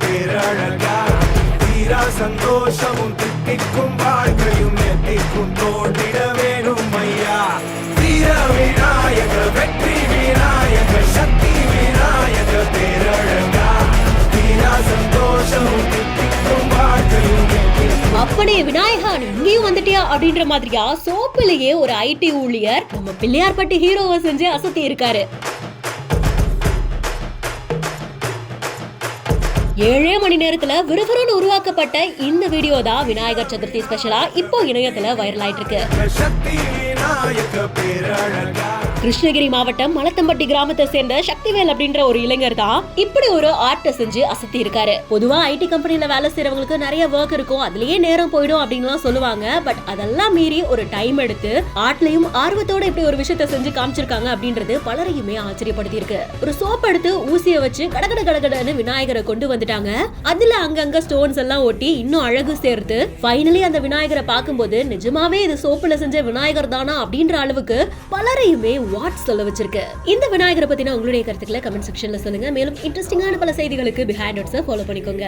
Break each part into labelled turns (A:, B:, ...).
A: பேரழகா தீரா சந்தோஷமும் தித்திக்கும் வாழ்க்கையும் எத்திக்கும் தோண்டிட வேணும் ஐயா வீர விநாயக வெற்றி விநாயக சக்தி விநாயக பேரழகா தீரா சந்தோஷமும் தித்திக்கும் வாழ்க்கையும்
B: அப்படியே விநாயகா இங்கேயும் வந்துட்டியா அப்படின்ற மாதிரியா சோப்பிலேயே ஒரு ஐடி ஊழியர் நம்ம பிள்ளையார்பட்டி ஹீரோவை செஞ்சு அசத்தி இருக்காரு. 7 மணி நேரத்துல விறுவிறுன்னு உருவாக்கப்பட்ட இந்த வீடியோ தான் விநாயகர் சதுர்த்தி ஸ்பெஷலா இப்போ இணையத்துல வைரல் ஆயிட்டு இருக்கு. கிருஷ்ணகிரி மாவட்டம் மலத்தம்பட்டி கிராமத்தை சேர்ந்த சக்திவேல் அப்படின்ற ஒரு இளைஞர் தான் இப்படி ஒரு ஆர்ட் செஞ்சு அசத்தி இருக்காரு. பொதுவா ஐடி கம்பெனில வேலை செய்யறவங்களுக்கு நிறைய ஒர்க் இருக்கும், அதுலயே நேரம் போயிடும் அப்படின்னு சொல்லுவாங்க. பட் அதெல்லாம் மீறி ஒரு டைம் எடுத்து ஆர்ட்லயும் ஆர்வத்தோட இப்படி ஒரு விஷயத்த செஞ்சு காமிச்சிருக்காங்க அப்படின்றது பலரையுமே ஆச்சரியப்படுத்தி இருக்கு. ஒரு சோப் எடுத்து ஊசிய வச்சு கடகட கடகடன்னு விநாயகரை கொண்டு வந்துட்டாங்க. அதுல அங்கங்க ஸ்டோன்ஸ் எல்லாம் ஒட்டி இன்னும் அழகு சேர்த்து ஃபைனலி அந்த விநாயகரை பார்க்கும்போது நிஜமாவே இது சோப்புல செஞ்ச விநாயகர் தானா அப்படின்ற அளவுக்கு பலரையுமே வாட் சொல்ல வச்சிருக்கு. இந்த விநாயகரை பத்தின உங்களுடைய கருத்துக்களை கமெண்ட் செக்ஷன்ல சொல்லுங்க. மேலும் இன்ட்ரெஸ்டிங்கான பல செய்திகளுக்கு பிஹைண்ட் நோட்ஸை ஃபாலோ பண்ணிக்கோங்க.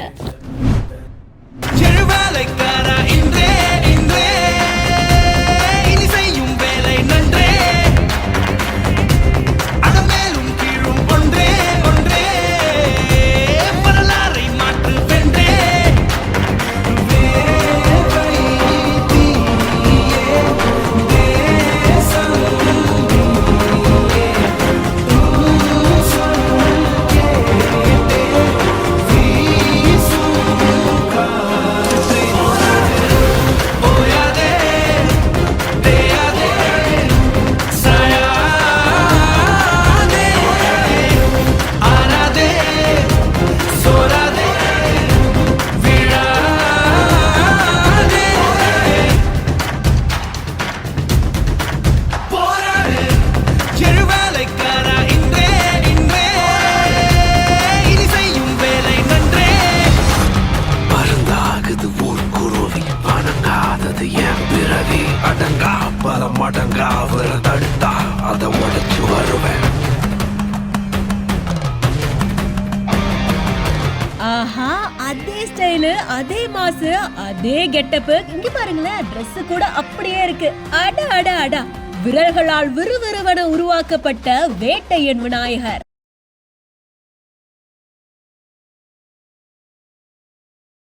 B: ஆஹா, அதே ஸ்டைலு, அதே மாசு, அதே கெட்டப். இங்க பாருங்களேன், Dress கூட அப்படியே இருக்கு. அட அட அட, விரல்களால் விறுவிறுவென உருவாக்கப்பட்ட வேட்டையன் விநாயகர்.